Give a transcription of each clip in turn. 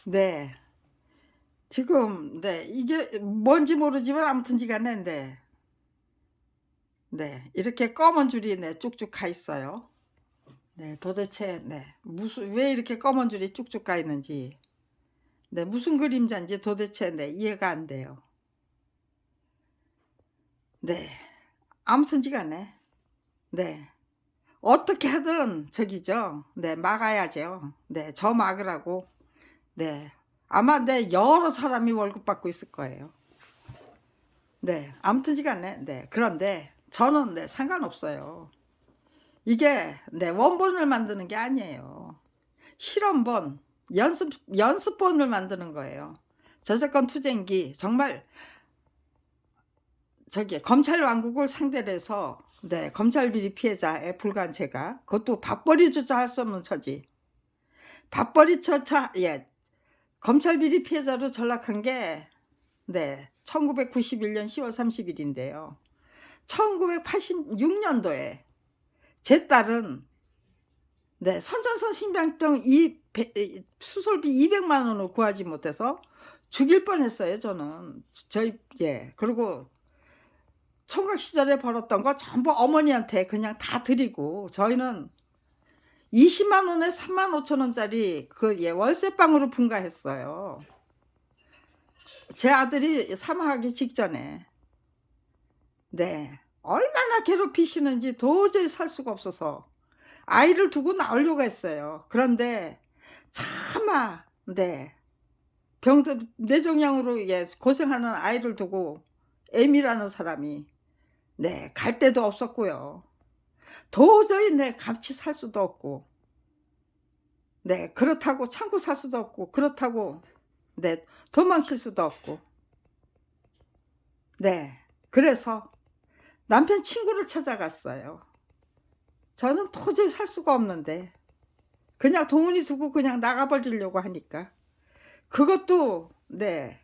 네. 지금 네 이게 뭔지 모르지만 아무튼지 간에 네 이렇게 검은 줄이 네 쭉쭉 가 있어요. 네 도대체 네 무슨 왜 이렇게 검은 줄이 쭉쭉 가 있는지 네 무슨 그림자인지 도대체 네 이해가 안 돼요. 네. 아무튼지 간에 네. 어떻게 하든 저기죠. 네 막아야죠. 네 저 막으라고. 네. 아마 네 여러 사람이 월급 받고 있을 거예요. 네. 아무튼지 간에 네 그런데 저는 네 상관없어요. 이게 네 원본을 만드는 게 아니에요. 실험본, 연습본을 만드는 거예요. 저작권 투쟁기 정말 저기 검찰 왕국을 상대로 해서 네 검찰 비리 피해자에 불과한 제가 그것도 밥벌이조차 할 수 없는 처지. 밥벌이조차 예 검찰 비리 피해자로 전락한 게 네 1991년 10월 30일 인데요. 1986 년도에 제 딸은 네 선전선 신병병 이 배 이 수술비 200만 원을 구하지 못해서 죽일 뻔했어요 저는. 저희 예. 그리고 총각 시절에 벌었던 거 전부 어머니한테 그냥 다 드리고 저희는 20만 원에 3만 5천 원짜리 그 예 월세방으로 분가했어요. 제 아들이 사망하기 직전에. 네. 얼마나 괴롭히시는지 도저히 살 수가 없어서 아이를 두고 나오려고 했어요. 그런데 차마 네. 병든 뇌종양으로 예 고생하는 아이를 두고 M이라는 사람이 네 갈 데도 없었고요. 도저히 네 같이 살 수도 없고 네 그렇다고 참고 살 수도 없고 그렇다고 네 도망칠 수도 없고 네 그래서 남편 친구를 찾아갔어요. 저는 도저히 살 수가 없는데 그냥 동훈이 두고 그냥 나가 버리려고 하니까 그것도 네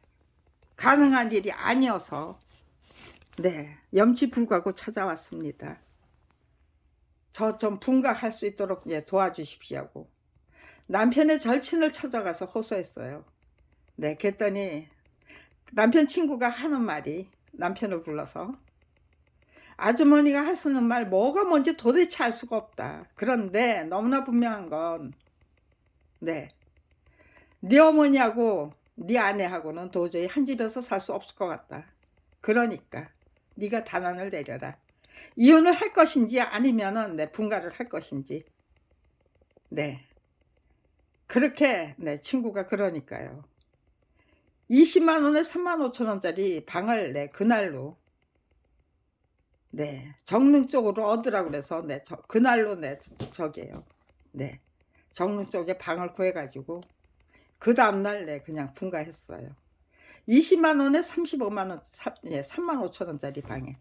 가능한 일이 아니어서 네 염치불구하고 찾아왔습니다. 저 좀 분가할 수 있도록 예 도와주십시오고. 남편의 절친을 찾아가서 호소했어요. 네 그랬더니 남편 친구가 하는 말이 남편을 불러서 "아주머니가 하시는 말 뭐가 뭔지 도대체 알 수가 없다. 그런데 너무나 분명한 건 네 네 어머니하고 네 아내하고는 도저히 한 집에서 살 수 없을 것 같다. 그러니까 네가 단안을 내려라. 이혼을 할 것인지 아니면은 네 분가를 할 것인지." 네. 그렇게 네 친구가 그러니까요. 20만 원에 3만 5천 원짜리 방을 네 그날로 네 정릉 쪽으로 얻으라고 그래서 네 그날로 네 저기예요. 네. 정릉 쪽에 방을 구해 가지고 그다음 날 네 그냥 분가했어요. 20만 원에 35만 원 예 3만 5천 원짜리 방에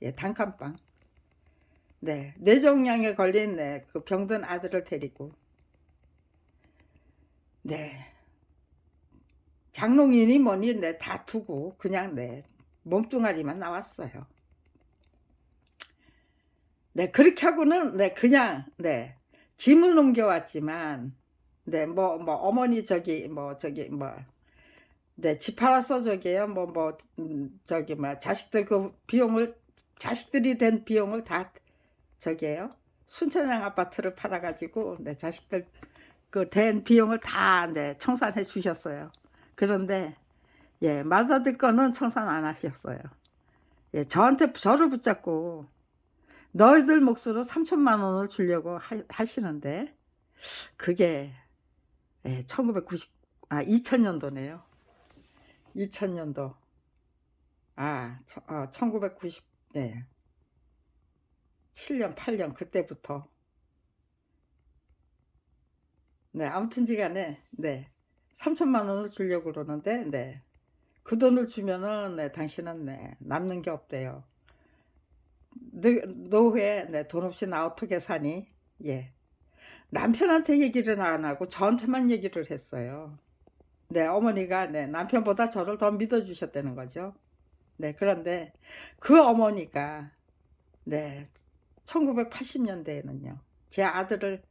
예 단칸방. 네. 뇌종양에 걸린 네 그 병든 아들을 데리고 네 장롱이니 뭐니 네 다 두고 그냥 네 몸뚱아리만 나왔어요. 네 그렇게 하고는 네 그냥 네 짐은 옮겨왔지만 네 어머니 저기 네 집 팔아서 저기요 저기 자식들 그 비용을 자식들이 된 비용을 다 저기예요. 순천향 아파트를 팔아 가지고 네 자식들 그 된 비용을 다 네 청산해 주셨어요. 그런데 예 맏아들 거는 청산 안 하셨어요. 예 저를 붙잡고 너희들 몫으로 3천만 원을 주려고 하시는데 그게 예 1990 2000 년도네요. 2000 년도. 1990 네. 7년 8년 그때부터 네 아무튼지간에 네 3천만 원을 주려고 그러는데 네 그 돈을 주면은 네 당신은 네 남는 게 없대요. 노후에 네 "돈 없이 나 어떻게 사니?" 예. 남편한테 얘기를 안 하고 저한테만 얘기를 했어요. 네 어머니가 네 남편보다 저를 더 믿어 주셨다는 거죠. 네 그런데 그 어머니가 네 1980 년대에는요. 제 아들은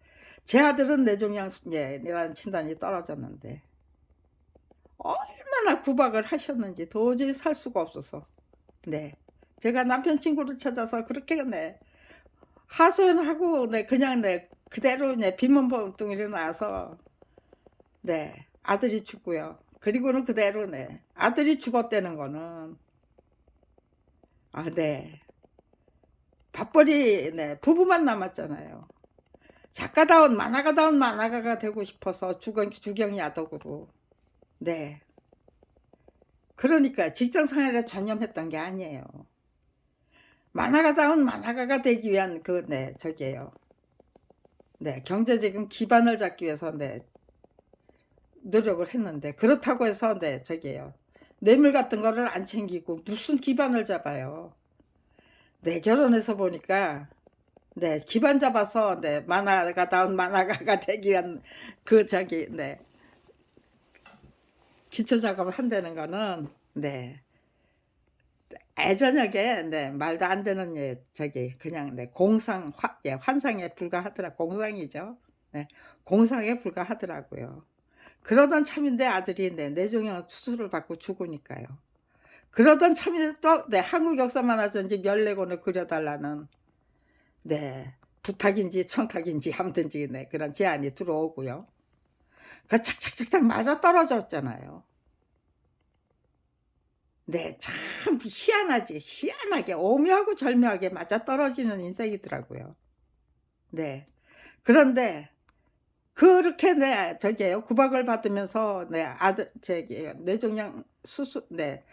뇌종양 예 이라는 진단이 떨어졌는데 얼마나 구박을 하셨는지 도저히 살 수가 없어서 네 제가 남편 친구를 찾아서 그렇게 네 하소연하고 네 그냥 네 그대로 네 빈몸벙둥 일어나서 네 아들이 죽고요. 그리고는 그대로 네 아들이 죽었다는 거는 네 밥벌이 네 부부만 남았잖아요. 작가다운 만화가다운 만화가가 되고 싶어서 주경이 야독으로 네 그러니까 직장 생활에 전념했던 게 아니에요. 만화가다운 만화가가 되기 위한 그 네 저기예요. 네 경제적인 기반을 잡기 위해서 네 노력을 했는데 그렇다고 해서 네 저기예요. 뇌물 같은 거를 안 챙기고 무슨 기반을 잡아요. 네 결혼해서 보니까 네 기반 잡아서 네 만화가다운 만화가가 되기 위한 그 저기 네 기초 작업을 한다는 거는 네 애저녁에 네 말도 안 되는 저기 그냥 네 환상에 불과하더라. 공상이죠. 네 공상에 불과하더라고요. 그러던 참인데 아들이 네 뇌종양 수술을 받고 죽으니까요. 그러던 참인데 또 네 한국 역사 만화전집 14권을 그려달라는 네 부탁인지 청탁인지 아무튼지 네 그런 제안이 들어오고요. 그 착착착착 맞아떨어졌잖아요. 네 참 희한하게 오묘하고 절묘하게 맞아떨어지는 인생이더라고요. 네. 그런데 그렇게 네 저기예요. 구박을 받으면서 네 아들 저기 뇌종양 수술 네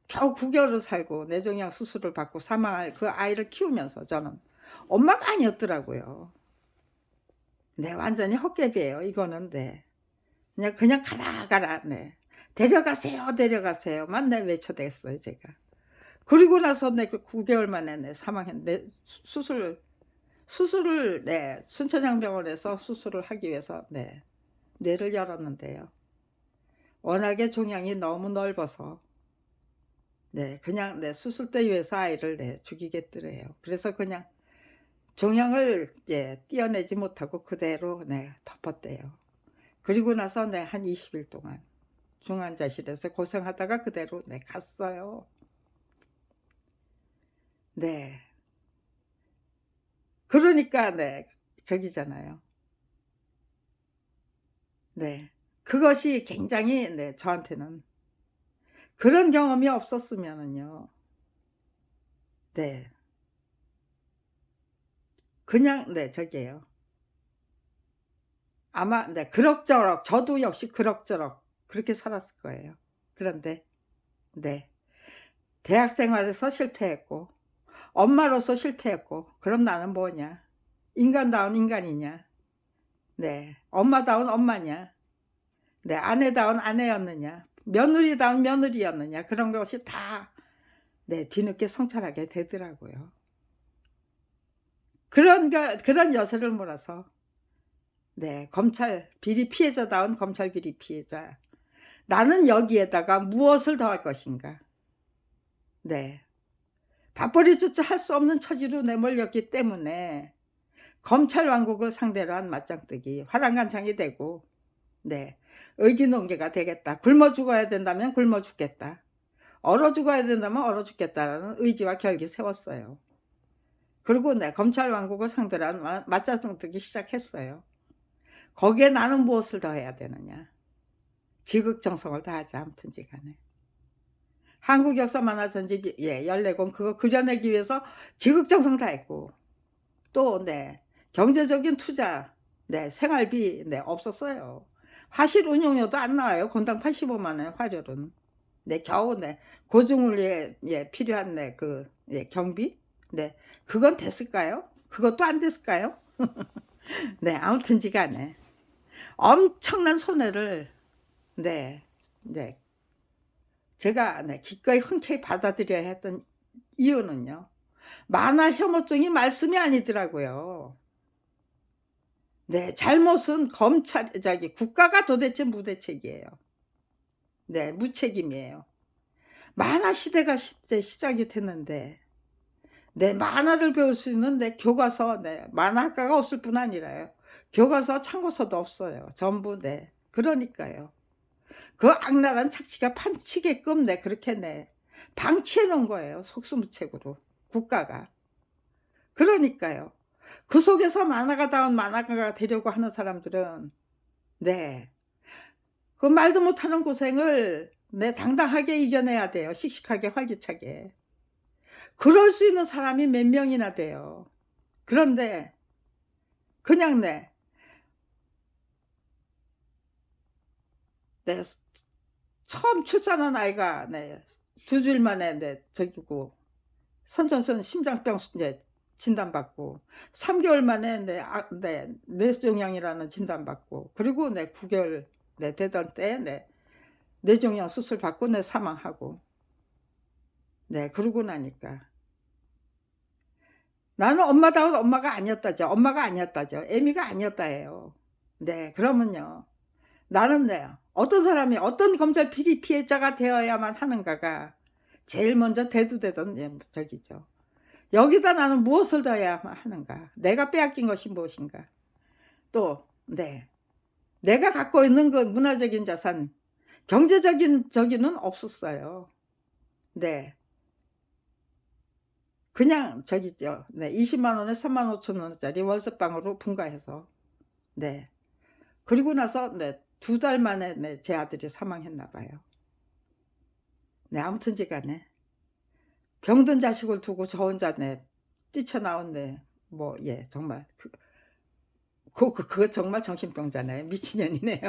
겨우 9개월을 살고 뇌종양 수술을 받고 사망할 그 아이를 키우면서 저는 엄마가 아니었더라고요. 네 완전히 헛개비예요 이거는. 네. 그냥 가라 네. 데려가세요만 네 외쳐댔어요 제가. 그리고 나서 네 그 9개월 만에 네 사망했는데 수술을 네 순천향병원에서 수술을 하기 위해서 네 뇌를 열었는데요. 워낙에 종양이 너무 넓어서 네 그냥 네 수술대 위에서 아이를 네 죽이겠더래요. 그래서 그냥 종양을 떼어내지 못하고 그대로 네 덮었대요. 그리고 나서 네 한 20일 동안 중환자실에서 고생하다가 그대로 네 갔어요. 네. 그러니까 네 저기잖아요. 네. 그것이 굉장히 네 저한테는 그런 경험이 없었으면은요. 네. 그냥 네 저기예요. 아마 네 그럭저럭 저도 역시 그럭저럭 그렇게 살았을 거예요. 그런데 네 대학 생활에서 실패했고 엄마로서 실패했고 그럼 나는 뭐냐? 인간다운 인간이냐? 네. 엄마다운 엄마냐? 네. 아내다운 아내였느냐? 며느리다운 며느리였느냐? 그런 것이 다 네 뒤늦게 성찰하게 되더라고요. 그런 여세를 몰아서 네 검찰 비리 피해자다운 검찰 비리 피해자. '나는 여기에다가 무엇을 더할 것인가.' 네. 밥벌이조차 할 수 없는 처지로 내몰렸기 때문에 검찰 왕국을 상대로 한 맞짱뜨기 화랑간창이 되고 네 의기농개가 되겠다. 굶어 죽어야 된다면 굶어 죽겠다. 얼어 죽어야 된다면 얼어 죽겠다라는 의지와 결기 세웠어요. 그리고 네 검찰 왕국을 상대로 한 맞짱뜨기 시작했어요. 거기에 나는 무엇을 더해야 되느냐. 지극정성을 다하지 아무튼지 간에. 한국 역사 만화 전집 14권 그거 그려내기 위해서 지극정성 다했고 또 네 경제적인 투자 네 생활비 네 없었어요. 화실 운용료도 안 나와요. 건당 85만 원의 화료는. 네 겨우 네 고증을 필요한 네 경비 네 그건 됐을까요? 그것도 안 됐을까요? 네 아무튼지 간에 엄청난 손해를 네 네 제가 네 기꺼이 흔쾌히 받아들여야 했던 이유는요. 만화 혐오증이 말씀이 아니더라고요. 네 잘못은 국가가 도대체 무대책이에요. 네 무책임이에요. 만화 시대가 시작이 됐는데 네 만화를 배울 수 있는 네 교과서 네 만화학과가 없을 뿐 아니라요. 교과서 참고서도 없어요. 전부 네 그러니까요. 그 악랄한 착취가 판치게끔 그렇게 방치해 놓은 거예요, 속수무책으로 국가가. 그러니까요. 그 속에서 만화가다운 만화가가 되려고 하는 사람들은 네. 그 말도 못하는 고생을 당당하게 이겨내야 돼요, 씩씩하게 활기차게. 그럴 수 있는 사람이 몇 명이나 돼요. 그런데 그냥 네. 처음 출산한 아이가 2 주일 만에 저기고 선천성 심장병 진단받고 3 개월 만에 뇌종양이라는 진단받고 그리고 9 개월 되던 때 뇌종양 수술 받고 사망하고. 그러고 나니까 나는 엄마다운 엄마가 아니었다죠. 엄마가 아니었다죠. 애미가 아니었다예요. 그러면요. 나는 어떤 사람이 어떤 검찰 비리 피해자가 되어야만 하는가가 제일 먼저 대두되던 저기죠. 여기다 나는 무엇을 더해야만 하는가? 내가 빼앗긴 것이 무엇인가? 또 내가 갖고 있는 그 문화적인 자산, 경제적인 저기는 없었어요. 그냥 저기죠. 20만 원에 35,000원짜리 월세방으로 분가해서. 그리고 나서 2달 만에 제 아들이 사망했나 봐요. 아무튼지 간에 병든 자식을 두고 저 혼자 뛰쳐나온 뭐 정말 그거 정말 정신병자네요. 미친년이네요.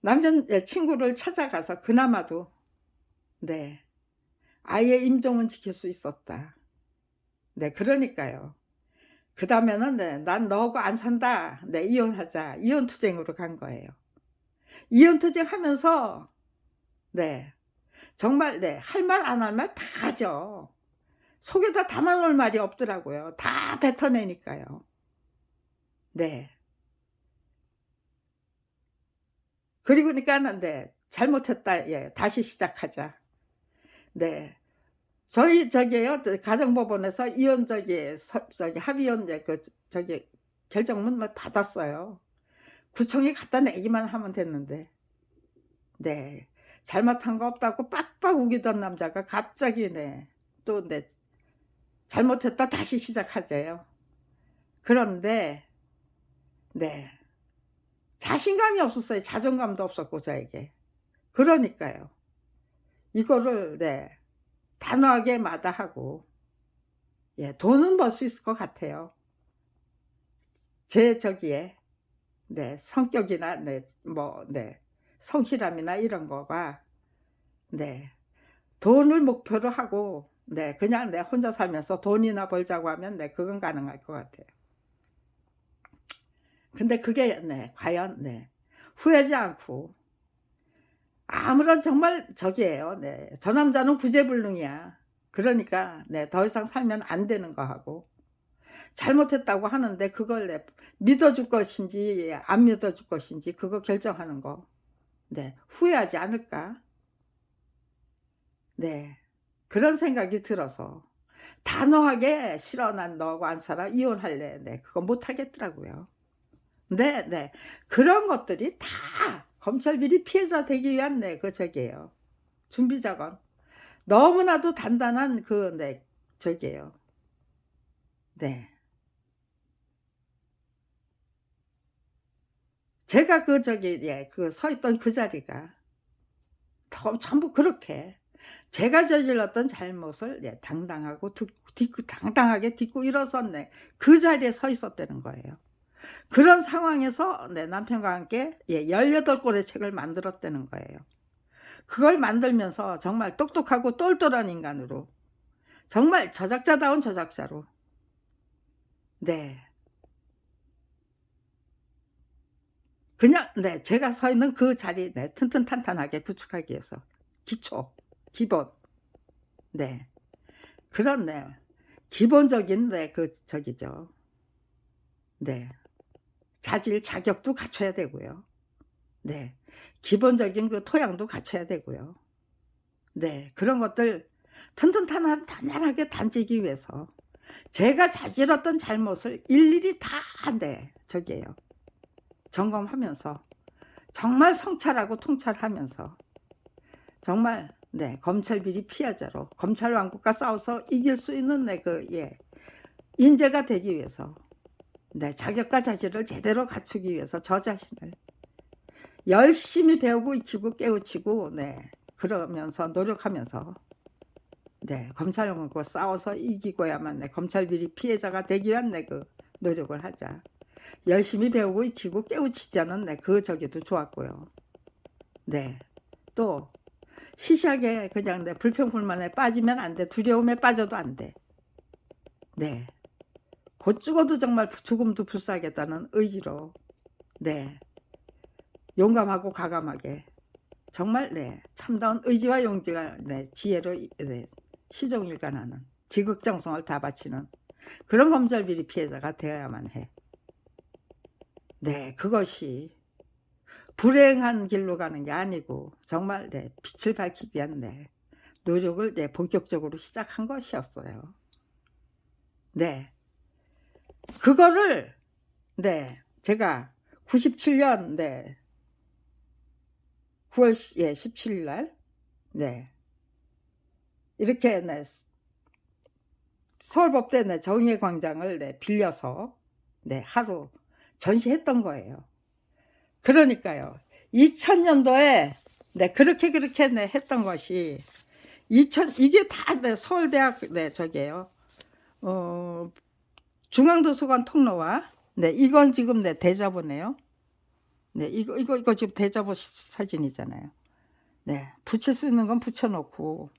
남편 친구를 찾아가서 그나마도 아이의 임종은 지킬 수 있었다. 그러니까요. 그다음에는 난 너하고 안 산다. 이혼하자. 이혼투쟁으로 간 거예요. 이혼투쟁 하면서 정말 할 말 안 할 말 다 하죠. 속에다 담아 놓을 말이 없더라고요. 다 뱉어내니까요. 그리고 그러니까는 잘못했다. 다시 시작하자. 저희 저기요. 가정법원에서 이혼 저기 합의혼 저기 결정문 받았어요. 구청에 갖다 내기만 하면 됐는데. 잘못한 거 없다고 빡빡 우기던 남자가 갑자기 또 잘못했다 다시 시작하재요. 그런데 자신감이 없었어요. 자존감도 없었고 저에게. 그러니까요. 이거를 단호하게 마다하고 돈은 벌 수 있을 것 같아요. 제 저기에 성격이나 성실함이나 이런 거가 돈을 목표로 하고 그냥 혼자 살면서 돈이나 벌자고 하면 그건 가능할 것 같아요. 근데 그게 과연 후회하지 않고 아무런 정말 저기예요. 저 남자는 구제불능이야. 그러니까 더 이상 살면 안 되는 거 하고 잘못했다고 하는데 그걸 믿어줄 것인지 안 믿어줄 것인지 그거 결정하는 거 후회하지 않을까? 그런 생각이 들어서 단호하게 싫어 난 너하고 안 살아 이혼할래 그거 못 하겠더라고요. 그런 것들이 다 검찰 비리 피해자 되기 위한 그 저기예요. 준비 작업. 너무나도 단단한 그 저기예요. 제가 그 저기 그 서 있던 그 자리가 전부 그렇게 제가 저질렀던 잘못을 당당하고 당당하게 딛고 일어선 그 자리에 서 있었다는 거예요. 그런 상황에서 남편과 함께 18권의 책을 만들었다는 거예요. 그걸 만들면서 정말 똑똑하고 똘똘한 인간으로 정말 저작자다운 저작자로 그냥 제가 서 있는 그 자리 튼튼탄탄하게 구축하기 위해서 기초, 기본 그런 기본적인 그 저기죠. 자질, 자격도 갖춰야 되고요. 기본적인 그 토양도 갖춰야 되고요. 그런 것들 단단하게 단지기 위해서 제가 저질렀던 잘못을 일일이 다 저기예요. 점검하면서 정말 성찰하고 통찰하면서 정말 네 검찰 비리 피해자로 검찰 왕국과 싸워서 이길 수 있는 인재가 되기 위해서 네 자격과 자질을 제대로 갖추기 위해서 저 자신을 열심히 배우고 익히고 깨우치고 네 그러면서 노력하면서 네 검찰 왕국과 싸워서 이기고야만 네 검찰 비리 피해자가 되기 위한 그 노력을 하자. 열심히 배우고 익히고 깨우치자는 그 저기도 좋았고요. 네. 또 시시하게 그냥 불평불만에 빠지면 안 돼. 두려움에 빠져도 안 돼. 네. 곧 죽어도 정말 죽음도 불사하겠다는 의지로 네. 용감하고 과감하게 정말 네. 참다운 의지와 용기가 네. 지혜로 네. 시종일관하는 지극정성을 다 바치는 그런 검찰 비리 피해자가 되어야만 해. 네, 그것이 불행한 길로 가는 게 아니고 정말 네, 빛을 밝히기 위한 네, 노력을 네, 본격적으로 시작한 것이었어요. 네, 그거를 네, 제가 97년 네, 9월 17일 날 네, 이렇게 네, 서울법대 네, 정의광장을 네, 빌려서 네, 하루 전시했던 거예요. 그러니까요. 2000년도에 네, 그렇게 네, 했던 것이 이게 다 네, 서울대학 네, 저기예요. 중앙도서관 통로와 네, 이건 지금 네, 대자보네요. 네, 이거 지금 대자보 사진이잖아요. 네, 붙일 수 있는 건 붙여놓고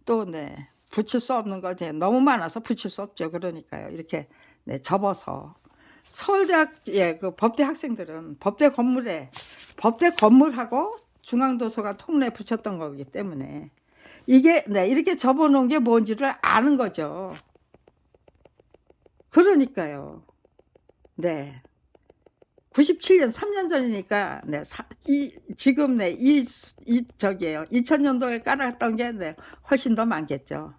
또 네, 붙일 수 없는 거 네, 너무 많아서 붙일 수 없죠. 그러니까요. 이렇게 네, 접어서 서울대학 그 법대 학생들은 법대 건물하고 중앙도서관 통로에 붙였던 거기 때문에 이게 네, 이렇게 접어놓은 게 뭔지를 아는 거죠. 그러니까요. 네. 97년 3년 전이니까 네, 지금 네, 저기예요. 2000년도에 깔았던 게 네, 훨씬 더 많겠죠.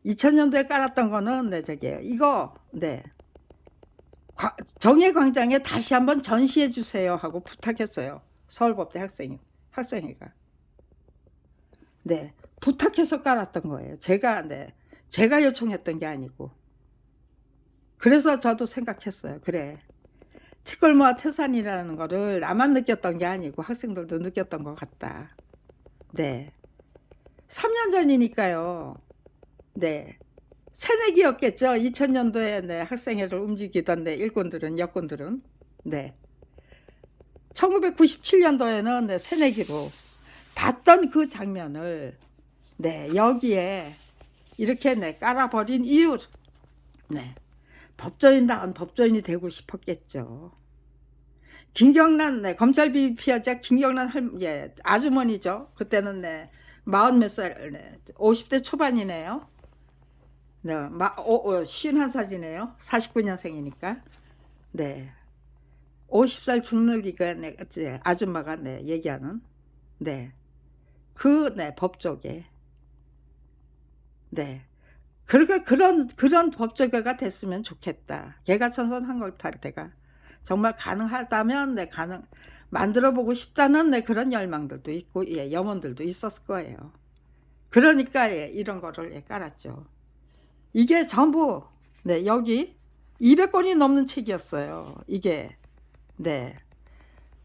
2000년도에 깔았던 거는 네, 저기예요. 이거 네. 정의광장에 다시 한번 전시해 주세요 하고 부탁했어요. 서울법대 학생회가. 네, 부탁해서 깔았던 거예요. 제가 요청했던 게 아니고. 그래서 저도 생각했어요. 그래, 티끌모아 태산이라는 거를 나만 느꼈던 게 아니고 학생들도 느꼈던 것 같다. 네, 3년 전이니까요. 네, 새내기였겠죠. 2000년도에 네, 학생회를 움직이던 네, 일꾼들은 여군들은 네, 1997년도에는 네, 새내기로 봤던 그 장면을 네, 여기에 이렇게 네, 깔아버린 이유 네, 법조인다운 법조인이 되고 싶었겠죠. 김경란 네, 검찰 비리 피해자 김경란 아주머니죠. 그때는 네, 40몇 살, 네, 50대 초반이네요. 네, 51살이네요. 49년생이니까. 네. 50살 죽늙이가 네, 아줌마가 네, 얘기하는 네. 네, 법조계. 네. 그러니까 그런 법조계가 됐으면 좋겠다. 개가천선 한글탈때가 정말 가능하다면 네, 만들어 보고 싶다는 네, 그런 열망들도 있고 염원들도 있었을 거예요. 그러니까 이런 거를 깔았죠. 이게 전부 네, 여기 200권이 넘는 책이었어요. 이게 네,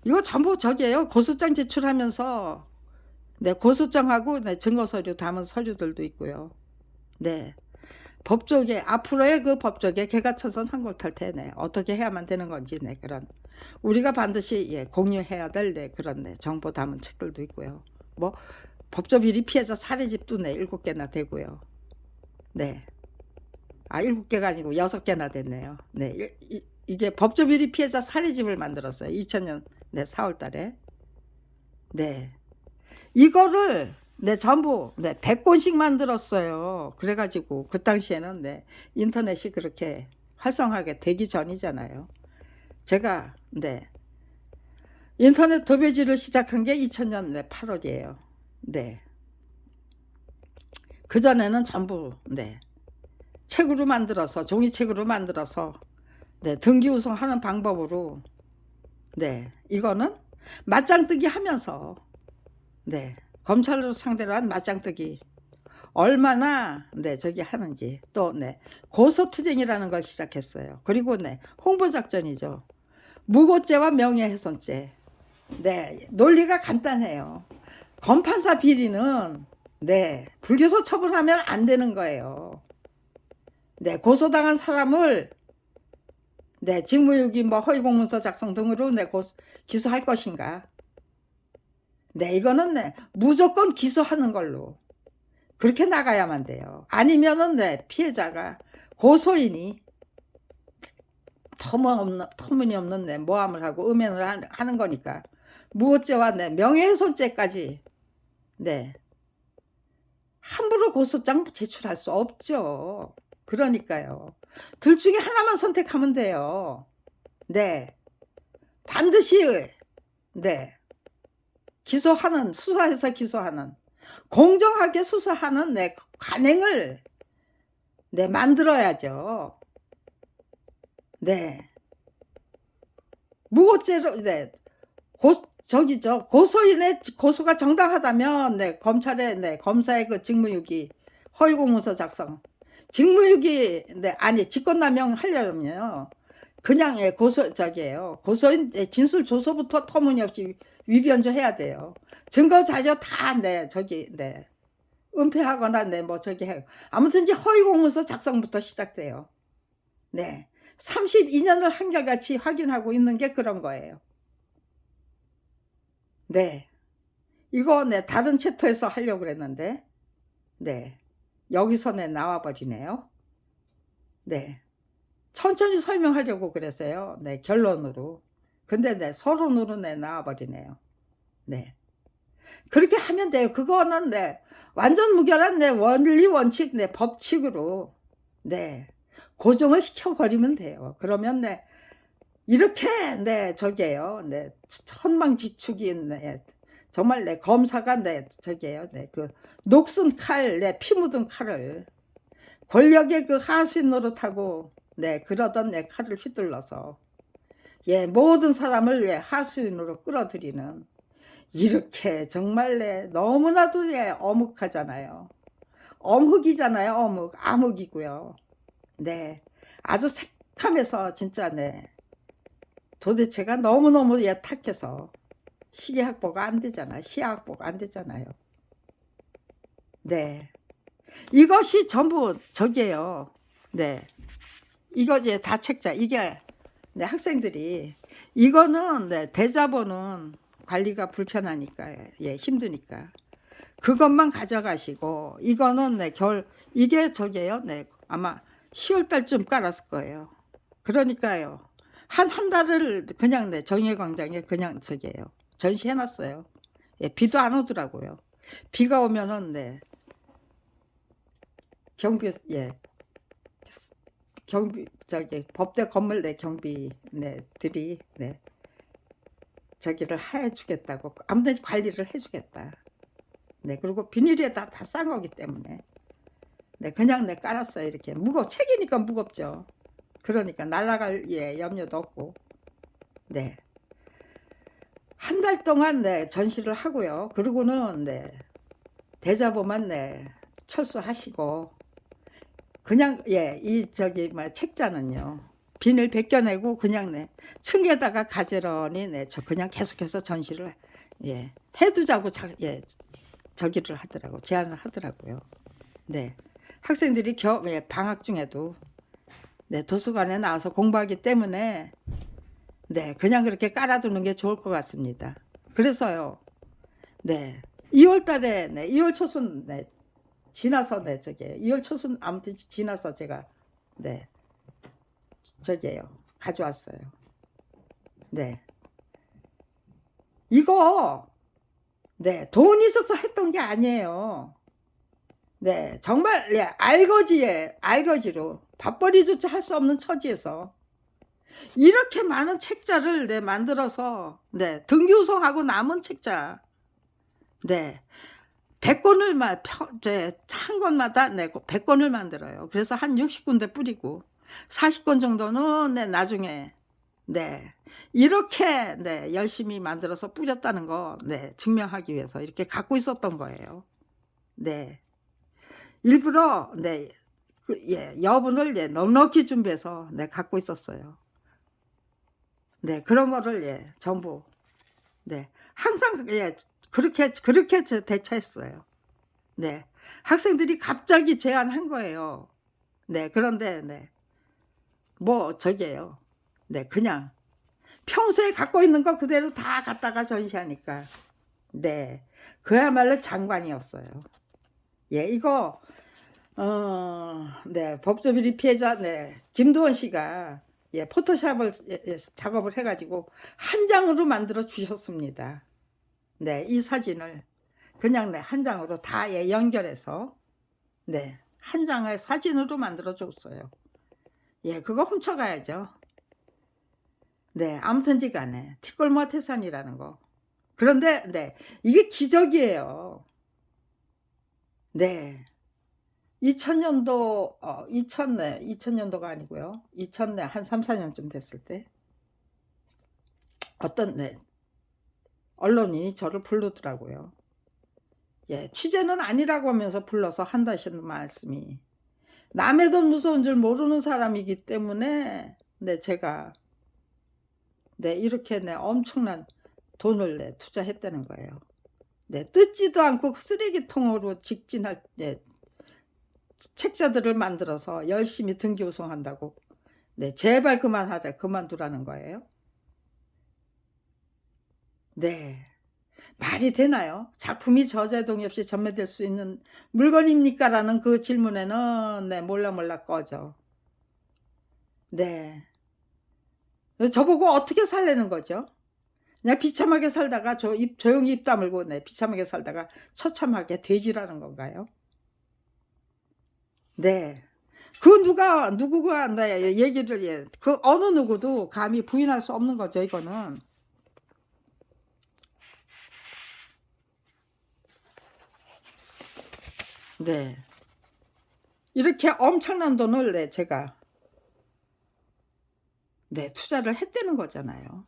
이거 전부 저기예요. 고소장 제출하면서 네, 고소장하고 네, 증거 서류 담은 서류들도 있고요. 네, 법조계 앞으로의 그 법조계 개가천선 한골탈퇴네 어떻게 해야만 되는 건지 네, 그런 우리가 반드시 공유해야 될 네, 그런 네, 정보 담은 책들도 있고요. 뭐 법조 비리 피해자 사례집도 네, 7개나 되고요. 네. 7개가 아니고 6개나 됐네요. 네, 이게 법조 비리 피해자 사례집을 만들었어요. 2000년 네, 4월 달에. 네. 이거를 네, 전부 네, 100권씩 만들었어요. 그래가지고 그 당시에는 네, 인터넷이 그렇게 활성화가 되기 전이잖아요. 제가 네, 인터넷 도배지를 시작한 게 2000년 네, 8월이에요. 네. 그전에는 전부 네, 책으로 만들어서 종이책으로 만들어서 네, 등기 우송하는 방법으로 네, 이거는 맞짱뜨기 하면서 네 검찰로 상대로 한 맞짱뜨기 얼마나 네 저기 하는지 또 네 고소투쟁이라는 걸 시작했어요. 그리고 네 홍보작전이죠. 무고죄와 명예훼손죄. 네 논리가 간단해요. 검판사 비리는 네 불기소 처분하면 안 되는 거예요. 네 고소당한 사람을 네 직무유기 뭐 허위공문서 작성 등으로 네 기소할 것인가. 네 이거는 네 무조건 기소하는 걸로 그렇게 나가야만 돼요. 아니면은 네 피해자가 고소인이 터무니없는 네 모함을 하고 음해를 하는 거니까 무고죄와 네 명예훼손죄까지 네 함부로 고소장 제출할 수 없죠. 그러니까요. 둘 중에 하나만 선택하면 돼요. 네 반드시 네 기소하는 수사해서 기소하는 공정하게 수사하는 네 관행을 네 만들어야죠. 네 무고죄로 네 저기죠 고소인의 고소가 정당하다면 네 검찰의 네 검사의 그 직무유기 허위공문서 작성 직무유기 네 아니 직권남용 하려면요 그냥 예, 고소인 진술 조서부터 터무니없이 위변조 해야 돼요. 증거 자료 다 네 저기 네 은폐하거나 네 뭐 저기 해 아무튼 이제 허위공문서 작성부터 시작돼요. 네 32년을 한결같이 확인하고 있는 게 그런 거예요. 네 이거 네 다른 챕터에서 하려고 그랬는데 네 여기서 네 나와 버리네요. 네 천천히 설명하려고 그랬어요. 네 결론으로. 근데 네 서론으로 네 나와 버리네요. 네 그렇게 하면 돼요. 그거는 네 완전 무결한 네 원리 원칙 네 법칙으로 네 고정을 시켜 버리면 돼요. 그러면 네 이렇게 네 저기에요. 네 천방지축인 네 정말 네 검사가 네 저기에요. 네 그 녹슨 칼, 네 피 묻은 칼을 권력의 그 하수인 노릇하고 네 그러던 네 칼을 휘둘러서 예 모든 사람을 예 하수인으로 끌어들이는 이렇게 정말 네 너무나도 예 어묵하잖아요. 어묵이잖아요. 어묵 암흑이고요. 네 아주 새카매서 진짜 네 도대체가 너무너무 예 탁해서 시계 확보가 안 되잖아요. 시야 확보가 안 되잖아요. 네 이것이 전부 저기예요. 네 이거지 다 책자 이게 네 학생들이 이거는 네 대자보는 관리가 불편하니까 예 힘드니까 그것만 가져가시고 이거는 네 이게 저기예요. 네 아마 10월 달쯤 깔았을 거예요. 그러니까요. 한 달을 그냥 네 정의광장에 그냥 저기예요. 전시해 놨어요. 예, 비도 안 오더라고요. 비가 오면은 네 경비 저기 법대 건물 내 경비 네들이 네 저기를 해주겠다고 아무튼 관리를 해주겠다. 네 그리고 비닐에다 다 싼 거기 때문에 네 그냥 네 깔았어요. 이렇게 책이니까 무겁죠. 그러니까 날아갈 예 염려도 없고 네 한 달 동안 네 전시를 하고요. 그리고는 네 대자보만 네 철수하시고 그냥 예 이 저기 뭐 책자는요 비닐 벗겨내고 그냥 네 층에다가 가지런히 네 저 그냥 계속해서 전시를 예 해두자고 예 저기를 하더라고 제안을 하더라고요. 네 학생들이 예, 방학 중에도 네 도서관에 나와서 공부하기 때문에 네 그냥 그렇게 깔아두는 게 좋을 것 같습니다. 그래서요 네 2월 달에 네 2월 초순 네 지나서 네 저기 2월 초순 아무튼 지나서 제가 네 저기요 가져왔어요. 네 이거 네 돈 있어서 했던 게 아니에요. 네 정말 예 알거지로 밥벌이조차 할 수 없는 처지에서 이렇게 많은 책자를 네 만들어서 네 등기후송하고 남은 책자 네 100권을 한 권마다 네 100권을 만들어요. 그래서 한 60군데 뿌리고 40권 정도는 네 나중에 네. 이렇게 네 열심히 만들어서 뿌렸다는 거 네 증명하기 위해서 이렇게 갖고 있었던 거예요. 네. 일부러 네 여분을 넉넉히 준비해서 네 갖고 있었어요. 네. 그런 거를 전부 네 항상 그렇게 대처했어요. 네. 학생들이 갑자기 제안한 거예요. 네. 그런데 뭐 저기예요. 네. 그냥 평소에 갖고 있는 거 그대로 다 갖다가 전시하니까. 네. 그야말로 장관이었어요. 이거 네. 법조비리 피해자 김두원 씨가 포토샵을 작업을 해 가지고 한 장으로 만들어 주셨습니다. 네. 이 사진을 그냥 한 장으로 다 연결해서 한 장의 사진으로 만들어 줬어요. 그거 훔쳐가야죠. 네. 아무튼지 간에 티끌모아 태산이라는 거. 그런데 이게 기적이에요. 네. 2000년도 2000년도가 아니고요. 2000 한 3-4 년쯤 됐을 때 어떤 언론인이 저를 부르더라고요. 취재는 아니라고 하면서 불러서 한다시는 말씀이 남의 돈 무서운 줄 모르는 사람이기 때문에 제가 이렇게 엄청난 돈을 투자했다는 거예요. 뜯지도 않고 쓰레기통으로 직진할 책자들을 만들어서 열심히 등기 우송한다고 제발 그만하래 그만두라는 거예요. 네. 말이 되나요? 작품이 저자동의 없이 전매될 수 있는 물건입니까? 라는 그 질문에는 몰라 꺼져. 네. 저보고 어떻게 살라는 거죠? 그냥 비참하게 살다가 조용히 입 다물고 비참하게 살다가 처참하게 돼지라는 건가요? 네. 그 누구가 얘기를 그 어느 누구도 감히 부인할 수 없는 거죠, 이거는. 네. 이렇게 엄청난 돈을 제가 투자를 했다는 거잖아요.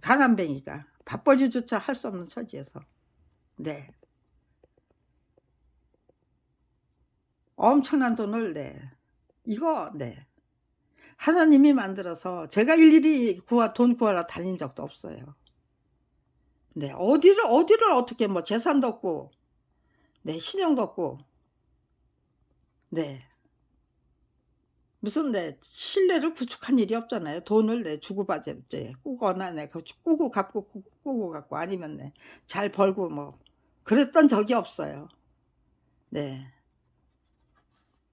가난뱅이가 밥벌이조차 할 수 없는 처지에서. 네. 엄청난 돈을 이거 하나님이 만들어서 제가 일일이 돈 구하러 다닌 적도 없어요. 어디를 어떻게 뭐 재산도 없고 신용도 없고 무슨 신뢰를 구축한 일이 없잖아요. 돈을 주고받을 때 꾸거나 꾸고 갖고 아니면 잘 벌고 뭐 그랬던 적이 없어요.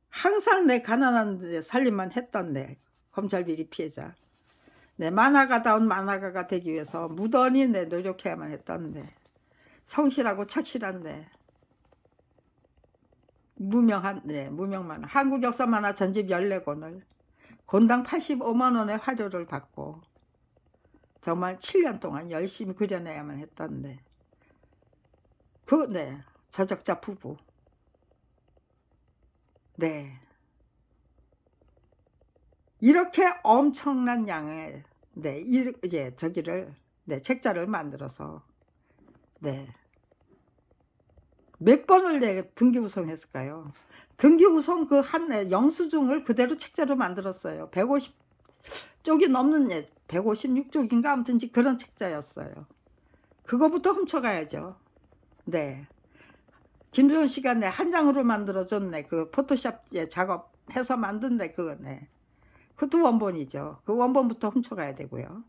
항상 가난한 살림만 했던 검찰 비리 피해자. 만화가다운 만화가가 되기 위해서 무던히 노력해야만 했던 성실하고 착실한 무명만 한국 역사 만화 전집 14권을 권당 85만 원의 화료를 받고 정말 7년 동안 열심히 그려내야만 했던 저적자 부부. 이렇게 엄청난 양의 저기를 책자를 만들어서 몇 번을 등기 우송했을까요? 등기 우송 그 한 영수증을 그대로 책자로 만들었어요. 150쪽이 넘는 156쪽인가 아무튼 그런 책자였어요. 그거부터 훔쳐가야죠. 김두원 씨가 한 장으로 만들어준 그 포토샵 작업해서 만든 그것도 원본이죠. 그 원본부터 훔쳐가야 되고요.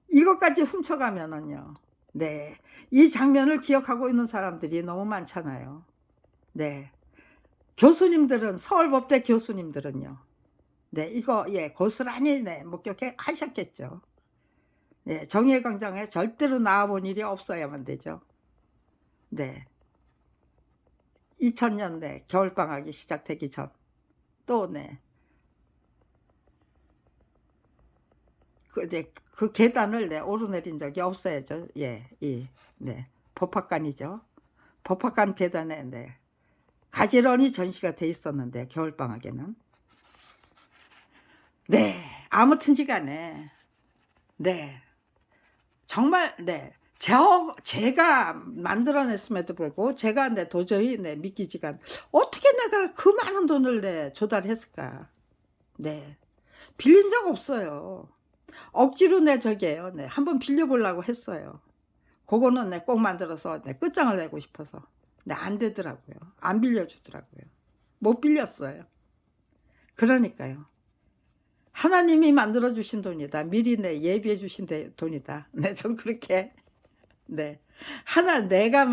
이것까지 훔쳐가면은요. 이 장면을 기억하고 있는 사람들이 너무 많잖아요. 교수님들은 서울법대 교수님들은요. 이거 고스란히 목격해 하셨겠죠. 정의광장에 절대로 나와본 일이 없어야만 되죠. 2000년 겨울방학이 시작되기 전 또 그 계단을 오르내린 적이 없어야죠. 법학관이죠. 법학관 계단에 가지런히 전시가 돼 있었는데 겨울방학에는 네, 아무튼지 간에 네, 정말 네, 제가 만들어냈음에도 불구하고 제가 도저히 믿기지가 어떻게 내가 그 많은 돈을 조달했을까. 네, 빌린 적 없어요. 억지로 저게요. 한번 빌려보려고 했어요. 그거는 꼭 만들어서 끝장을 내고 싶어서 안 되더라고요. 안 빌려주더라고요. 못 빌렸어요. 그러니까요. 하나님이 만들어 주신 돈이다. 미리 예비해 주신 돈이다. 전 그렇게 내가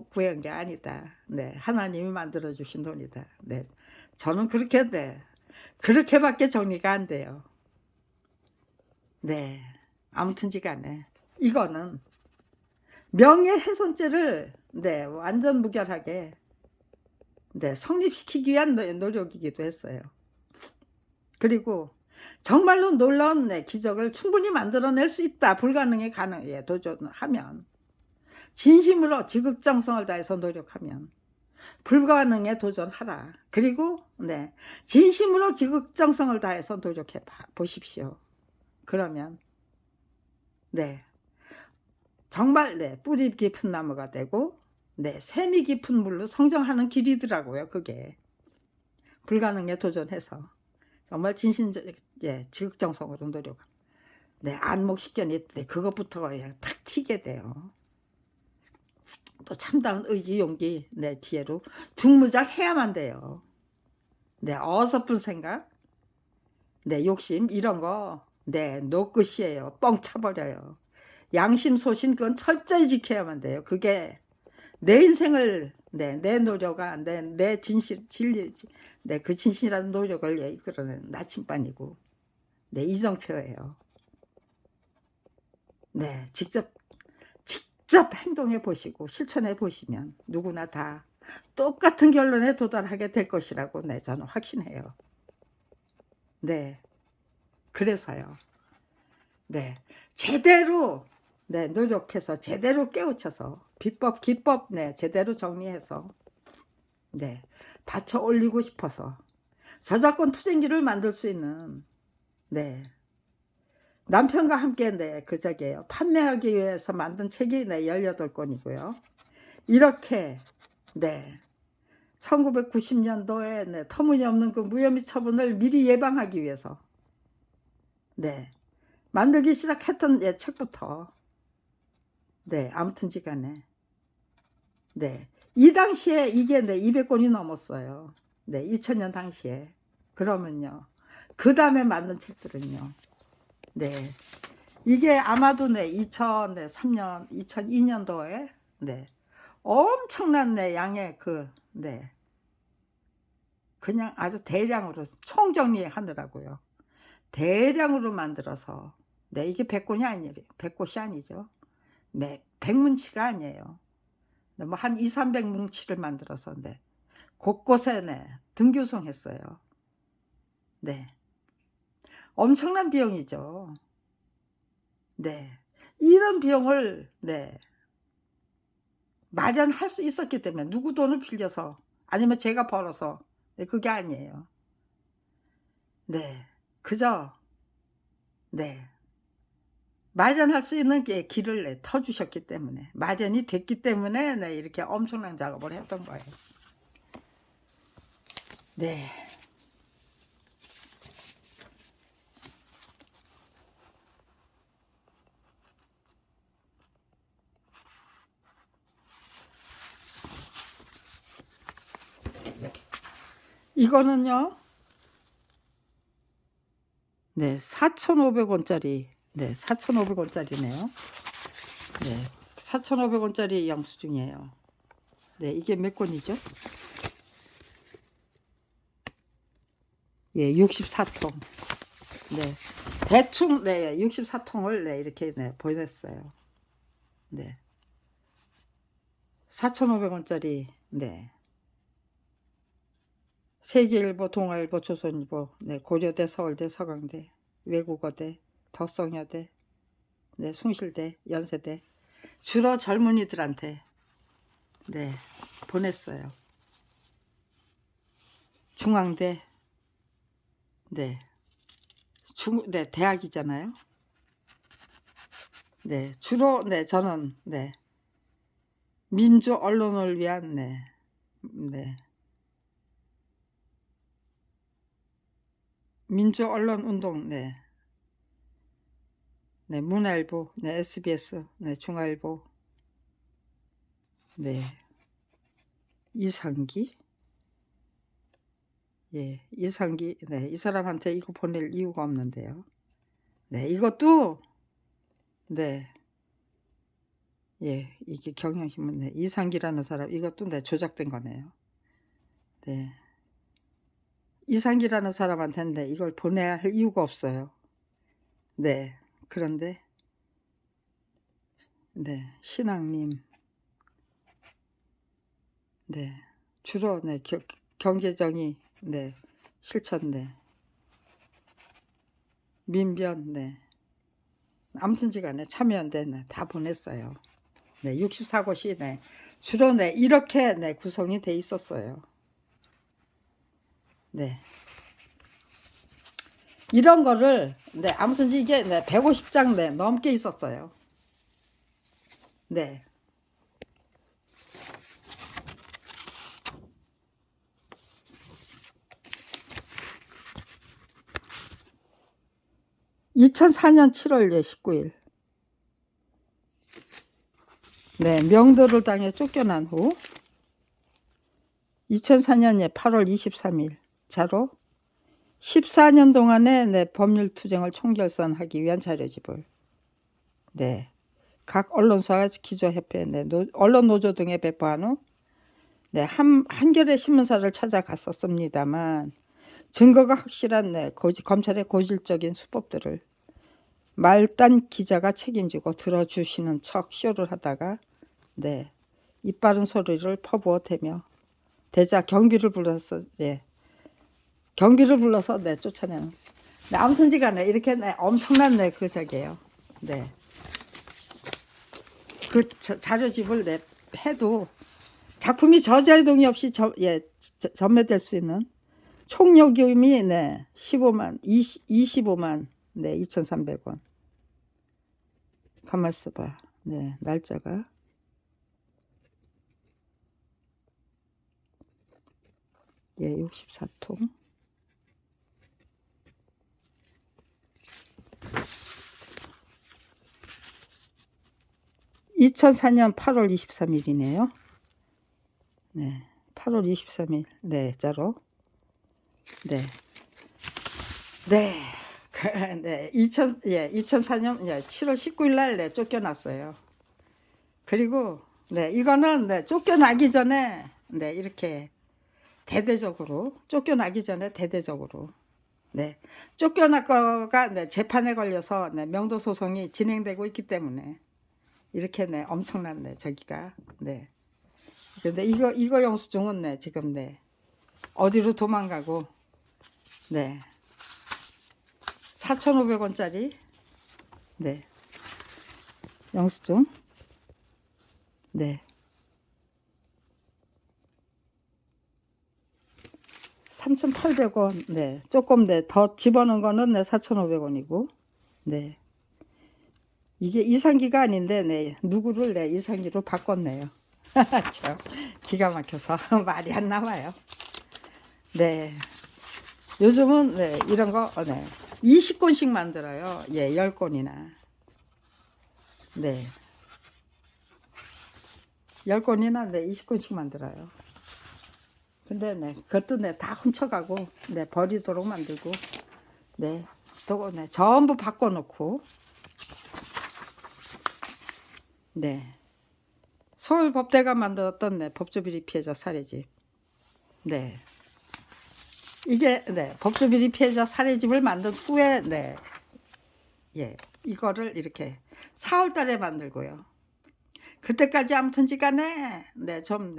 구한 게 아니다. 하나님이 만들어 주신 돈이다. 저는 그렇게밖에 정리가 안 돼요. 아무튼지 간에 이거는 명예훼손죄를 완전 무결하게 성립시키기 위한 노력이기도 했어요. 그리고 정말로 놀라운 기적을 충분히 만들어낼 수 있다. 불가능에 도전하면, 진심으로 지극정성을 다해서 노력하면 불가능에 도전하라. 그리고 진심으로 지극정성을 다해서 노력해 보십시오. 그러면 정말 뿌리 깊은 나무가 되고 샘이 깊은 물로 성장하는 길이더라고요. 그게 불가능에 도전해서 정말 지극정성으로 노력. 안목식견이 그것부터 탁 튀게 돼요. 또 참다운 의지, 용기 뒤에로 중무작 해야만 돼요. 어설픈 생각, 욕심 이런 거 노끝이에요. 뻥 차버려요. 양심, 소신 그건 철저히 지켜야만 돼요. 그게 내 인생을 내 노력과 내 진리 그 진실이라는 노력을 이끌어낸 나침반이고 이정표예요. 직접 행동해 보시고 실천해 보시면 누구나 다 똑같은 결론에 도달하게 될 것이라고 저는 확신해요. 그래서요. 제대로 노력해서 제대로 깨우쳐서 비법 기법 제대로 정리해서 받쳐 올리고 싶어서 저작권 투쟁기를 만들 수 있는 남편과 함께 판매하기 위해서 만든 책이 18권이고요. 이렇게 1990년도에 터무니없는 그 무혐의 처분을 미리 예방하기 위해서 만들기 시작했던 책부터 아무튼지 간에 이 당시에 이게 200권이 넘었어요. 2000년 당시에. 그러면요. 그 다음에 만든 책들은요. 이게 아마도 2003년, 2002년도에 엄청난 양의 그냥 아주 대량으로 총정리하느라고 대량으로 만들어서 이게 100권이 아니에요. 100권이 아니죠. 100문치가 아니에요. 뭐 한 200~300문치를 만들어서 곳곳에 등교성했어요. 엄청난 비용이죠. 이런 비용을 마련할 수 있었기 때문에 누구 돈을 빌려서 아니면 제가 벌어서 그게 아니에요. 그저 마련할 수 있는 길을 터주셨기 때문에 마련이 됐기 때문에 이렇게 엄청난 작업을 했던 거예요. 이거는요 4,500원짜리 4,500원짜리네요 4,500원짜리 영수증이에요. 이게 몇 권이죠? 64통. 대충 64통을 이렇게 보냈어요. 4,500원짜리 세계일보, 동아일보, 조선일보, 고려대, 서울대, 서강대, 외국어대, 덕성여대, 숭실대, 연세대 주로 젊은이들한테 보냈어요. 중앙대, 네, 대학이잖아요. 네, 주로 네, 저는 네, 민주 언론을 위한 네, 네, 민주 언론 운동 네, 네, 문화일보, 네, SBS, 네, 중앙일보, 네, 이상기, 예, 이상기, 네, 이 사람한테 이거 보낼 이유가 없는데요. 네, 이것도 네, 예, 이게 경향신문 네, 이상기라는 사람 이것도 네, 조작된 거네요. 네, 이상기라는 사람한테는 네, 이걸 보내야 할 이유가 없어요. 네, 그런데 네, 신앙님, 네, 주로 네, 경제정의, 네, 실천, 네, 민변, 네, 아무튼지간에 참여연대 네, 다 보냈어요. 네, 64곳이 네, 주로 네, 이렇게 네, 구성이 돼 있었어요. 네. 이런 거를 네, 아무튼 이게 네, 150장 네, 넘게 있었어요. 네. (2004년 7월 19일) 네, 명도를 당해 쫓겨난 후 2004년 8월 23일 자로 14년 동안의 네, 법률 투쟁을 총결산하기 위한 자료집을 네, 각 언론사와 기자협회, 네, 언론 노조 등에 배포한 후 네, 한겨레 신문사를 찾아갔었습니다만 증거가 확실한 네, 검찰의 고질적인 수법들을 말단 기자가 책임지고 들어주시는 척 쇼를 하다가 네, 이빠른 소리를 퍼부어대며 대자 경비를 불러서 예, 경비를 불러서 네, 쫓아내는. 네, 아무튼지간에 이렇게 네, 엄청난 네, 그 저기예요. 네, 그 자료집을 네, 해도 작품이 저자의 동의 없이 전매될 수 있는 총요금이 네, 25만 네, 2,300원. 가만 있어봐. 네, 날짜가 예, 64통. (2004년 8월 23일이네요) 네, 8월 23일 네, 자로 네, 네, 네, 2004년 7월 19일 날 네, 쫓겨났어요. 그리고 네, 이거는 네, 쫓겨나기 전에 네, 이렇게 대대적으로 쫓겨나기 전에 대대적으로 네, 쫓겨났거가 네, 재판에 걸려서 네, 명도 소송이 진행되고 있기 때문에 이렇게 네, 엄청난 네, 저기가 네. 근데 이거 영수증은 네, 지금 네, 어디로 도망가고 네, 4,500원짜리 네, 영수증 네, 3,800원 네, 조금 네, 더 집어넣은 거는 네, 4,500원이고 네, 이게 이상기가 아닌데 네, 누구를 네, 이상기로 바꿨네요. 참 기가 막혀서 말이 안 나와요. 네, 요즘은 네, 이런 거 네, 20권씩 만들어요. 예, 10권이나 네, 10권이나 네, 20권씩 만들어요. 근데 네, 그것도 네, 다 훔쳐가고 네, 버리도록 만들고 네, 또 네, 전부 바꿔놓고 네, 서울법대가 만들었던 네, 법조비리 피해자 사례집 네, 이게 네, 법조비리 피해자 사례집을 만든 후에 네, 예, 이거를 이렇게 4월달에 만들고요. 그때까지 아무튼지간에 네, 좀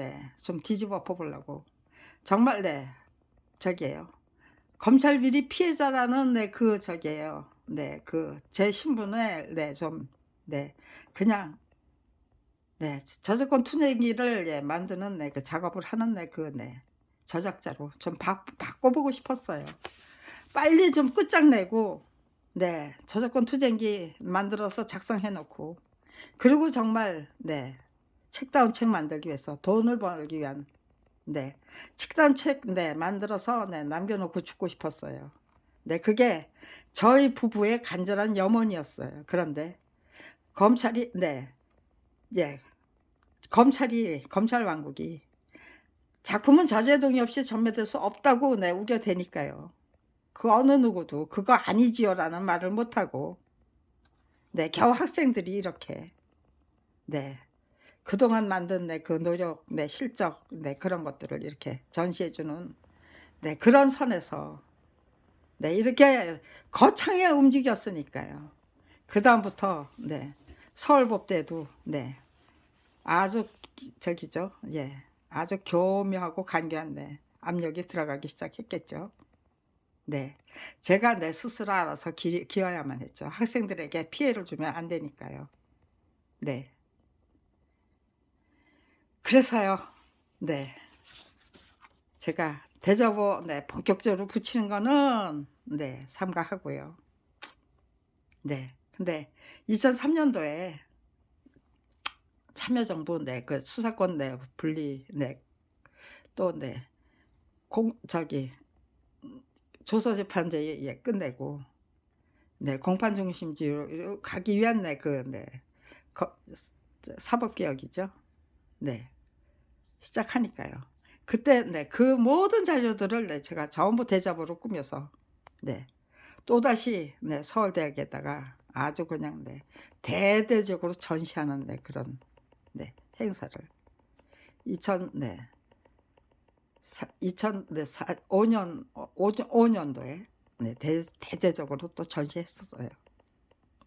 뒤집어 보려고 정말 네, 저기예요. 검찰 비리 피해자라는 네, 그 저기예요. 네, 그 제 신분을 네, 좀 네, 그냥 네, 저작권 투쟁기를 예, 만드는 네, 그 작업을 하는 네, 그 네, 저작자로 좀 바꿔보고 싶었어요. 빨리 좀 끝장내고 네, 저작권 투쟁기 만들어서 작성해 놓고, 그리고 정말 네, 책다운 책 만들기 위해서 돈을 벌기 위한 네, 책다운 책 네, 만들어서 네, 남겨 놓고 죽고 싶었어요. 네, 그게 저희 부부의 간절한 염원이었어요. 그런데 검찰이 네, 예, 검찰 왕국이 작품은 저자 동의 없이 전매될 수 없다고 네, 우겨대니까요. 그 어느 누구도 그거 아니지요라는 말을 못 하고 네, 겨우 학생들이 이렇게 네, 그동안 만든 네, 그 노력, 네, 실적, 네, 그런 것들을 이렇게 전시해 주는 네, 그런 선에서 네, 이렇게 거창하게 움직였으니까요. 그다음부터 네, 서울법대도 네, 아주 저기죠. 예. 아주 교묘하고 간교한 네, 압력이 들어가기 시작했겠죠. 네. 제가 내 스스로 알아서 기어야만 했죠. 학생들에게 피해를 주면 안 되니까요. 네. 그래서요. 네. 제가 대접을 네, 본격적으로 붙이는 거는 네, 삼가하고요. 네. 근데 2003년도에 참여정부 네, 그 수사권 네, 분리 네, 또 네, 저기 조서재판제 예, 끝내고 네, 공판 중심주의로 가기 위한 네, 그 네, 사법개혁이죠. 네, 시작하니까요. 그때 네, 그 모든 자료들을 네, 제가 전부 대잡으로 꾸며서 네, 또다시 네, 서울대학에다가 아주 그냥 네, 대대적으로 전시하는 네, 그런 네, 행사를 2000 네, 2005년 5년도에 네, 대대적으로 또 전시했었어요.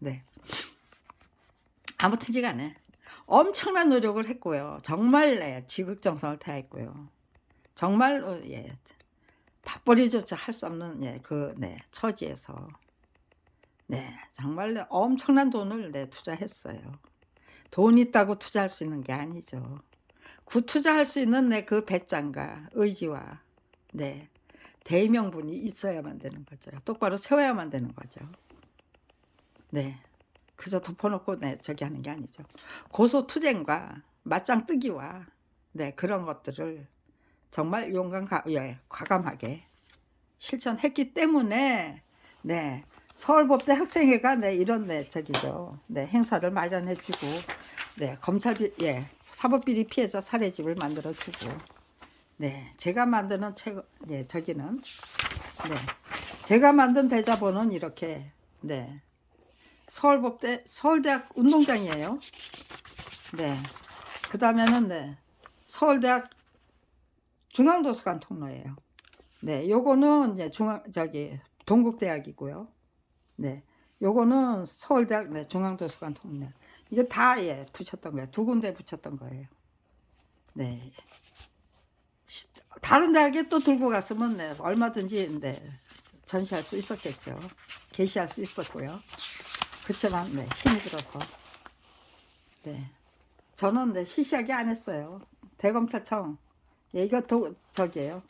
네. 아무튼 간에 엄청난 노력을 했고요. 정말 네, 지극정성을 다했고요. 정말 예, 밥벌이조차 할 수 없는 예, 그 네, 처지에서 네, 정말 네, 엄청난 돈을 네, 투자했어요. 돈 있다고 투자할 수 있는 게 아니죠. 그 투자할 수 있는 네, 그 배짱과 의지와 네, 대의명분이 있어야만 되는 거죠. 똑바로 세워야만 되는 거죠. 네. 그저 덮어놓고 네, 저기 하는 게 아니죠. 고소투쟁과 맞짱 뜨기와 네, 그런 것들을 정말 예, 과감하게 실천했기 때문에 네, 서울법대 학생회가 네, 이런 네, 저기죠. 네, 행사를 마련해주고 네, 예, 사법비리 피해자 사례집을 만들어주고 네, 제가 만드는 책, 예, 저기는 네, 제가 만든 대자보는 이렇게 네, 서울대학 운동장이에요. 네. 그 다음에는 네, 서울대학 중앙도서관 통로예요. 네, 요거는 이제 동국대학이고요. 네, 요거는 서울대학 네, 중앙도서관 통로. 이게 다 예, 붙였던 거예요. 두 군데 붙였던 거예요. 네. 다른 대학에 또 들고 갔으면 네, 얼마든지 네, 전시할 수 있었겠죠. 게시할 수 있었고요. 그렇지만 네, 힘이 들어서 네, 저는 네, 시시하게 안 했어요. 대검찰청 예, 이거 저기예요.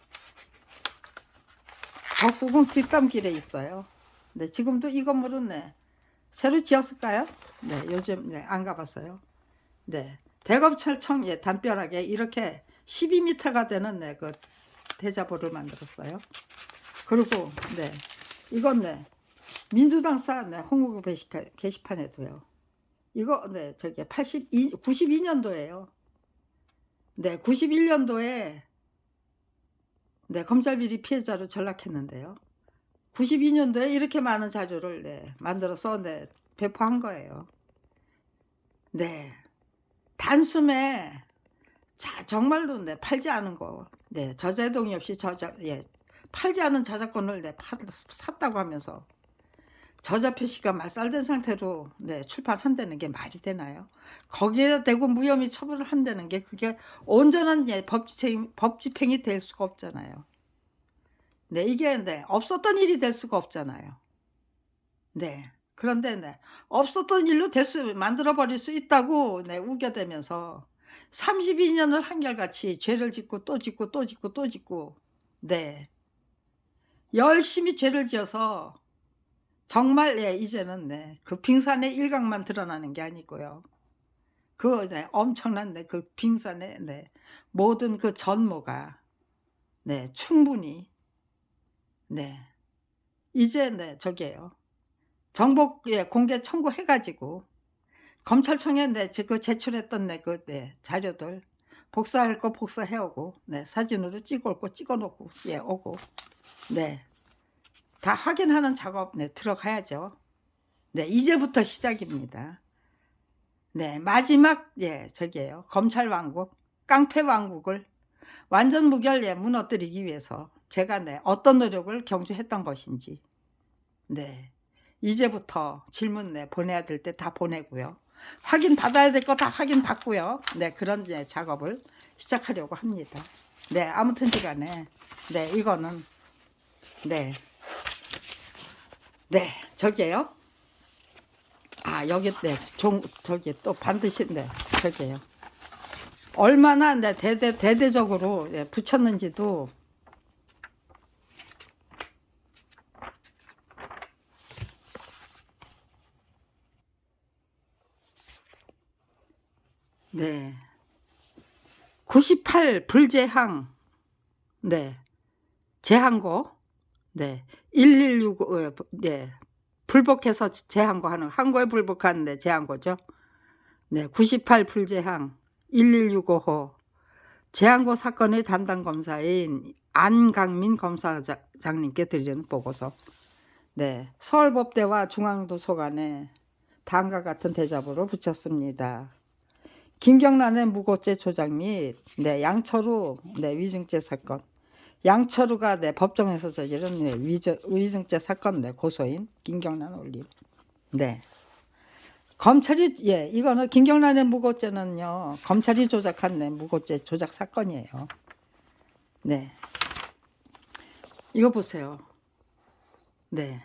덕수궁 뒷담길에 있어요. 네, 지금도 이 건물은 네, 새로 지었을까요? 네, 요즘 네, 안 가봤어요. 네, 대검찰청 예, 담벼락에 이렇게 12m가 되는 네, 그 대자보를 만들었어요. 그리고 네, 이건 네, 민주당사 네, 홍보 게시판에도요. 이거 네, 저기 92년도예요. 네, 91년도에 네, 검찰비리 피해자로 전락했는데요. 92년도에 이렇게 많은 자료를 네, 만들어서 네, 배포한 거예요. 네, 단숨에 정말로 네, 팔지 않은 거, 네, 저자 동의 없이 예, 팔지 않은 저작권을 네, 샀다고 하면서 저자 표시가 말살된 상태로 네, 출판한다는 게 말이 되나요? 거기에 대고 무혐의 처벌을 한다는 게 그게 온전한 예, 법집행이 될 수가 없잖아요. 네, 이게 네, 없었던 일이 될 수가 없잖아요. 네. 그런데 네, 없었던 일로 만들어 버릴 수 있다고 네, 우겨대면서 32년을 한결같이 죄를 짓고 또 짓고 또 짓고 또 짓고 네, 열심히 죄를 지어서 정말 예, 이제는 네, 그 빙산의 일각만 드러나는 게 아니고요. 그 네, 엄청난 네, 그 빙산의 네, 모든 그 전모가 네, 충분히 네, 이제 네, 저기에요. 정보 예, 공개 청구해 가지고 검찰청에 네, 그 제출했던 네, 그 네, 자료들 복사할 거 복사해 오고 네, 사진으로 찍어 올 거 찍어 놓고 예, 오고 네. 다 확인하는 작업 네, 들어가야죠. 네, 이제부터 시작입니다. 네, 마지막 예, 저기에요. 검찰 왕국, 깡패 왕국을 완전 무결 예, 무너뜨리기 위해서 제가 네, 어떤 노력을 경주했던 것인지 네, 이제부터 질문 네, 보내야 될 때 다 보내고요. 확인 받아야 될 거 다 확인 받고요. 네, 그런 예, 작업을 시작하려고 합니다. 네, 아무튼지간에 네, 이거는 네, 네, 저기에요. 아, 여기 네, 저기 또 반드시 네, 저기에요. 얼마나 네, 대대적으로 예, 붙였는지도 네, 98 불제항 네, 제항고 네, 1165 네, 불복해서 제항고 하는 항고에 불복한 네, 제항고죠. 네, 98 불제항 1165호 제항고 사건의 담당 검사인 안강민 검사장님께 드리는 보고서. 네, 서울법대와 중앙도서관에 다음과 같은 대자보로 붙였습니다. 김경란의 무고죄 조작 및 네, 양철우 네, 위증죄 사건. 양철우가 네, 법정에서 저지른 네, 위증죄 사건 네, 고소인 김경란 올림. 네. 검찰이 예, 이거는 김경란의 무고죄는요. 검찰이 조작한 네, 무고죄 조작 사건이에요. 네. 이거 보세요. 네.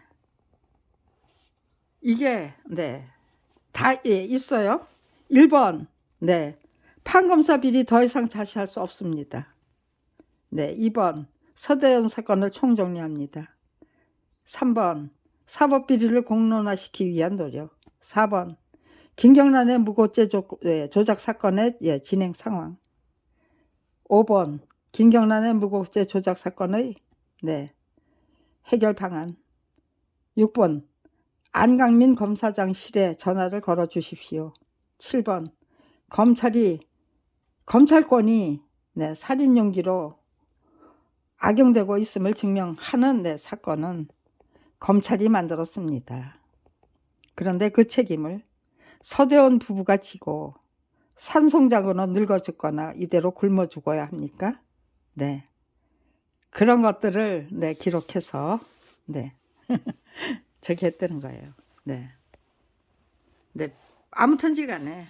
이게 네. 다 예, 있어요. 1번. 네. 판검사 비리 더 이상 자시할 수 없습니다. 네. 2번. 서대현 사건을 총정리합니다. 3번. 사법 비리를 공론화시키기 위한 노력. 4번. 김경란의 무고죄 조작 사건의 예, 진행 상황. 5번. 김경란의 무고죄 조작 사건의 네, 해결 방안. 6번. 안강민 검사장실에 전화를 걸어 주십시오. 7번. 검찰권이 네, 살인 용기로 악용되고 있음을 증명하는 네, 사건은 검찰이 만들었습니다. 그런데 그 책임을 서대원 부부가 지고 산송장으로 늙어 죽거나 이대로 굶어 죽어야 합니까? 네. 그런 것들을 네, 기록해서 네. 저기 했다는 거예요. 네. 네. 아무튼지간에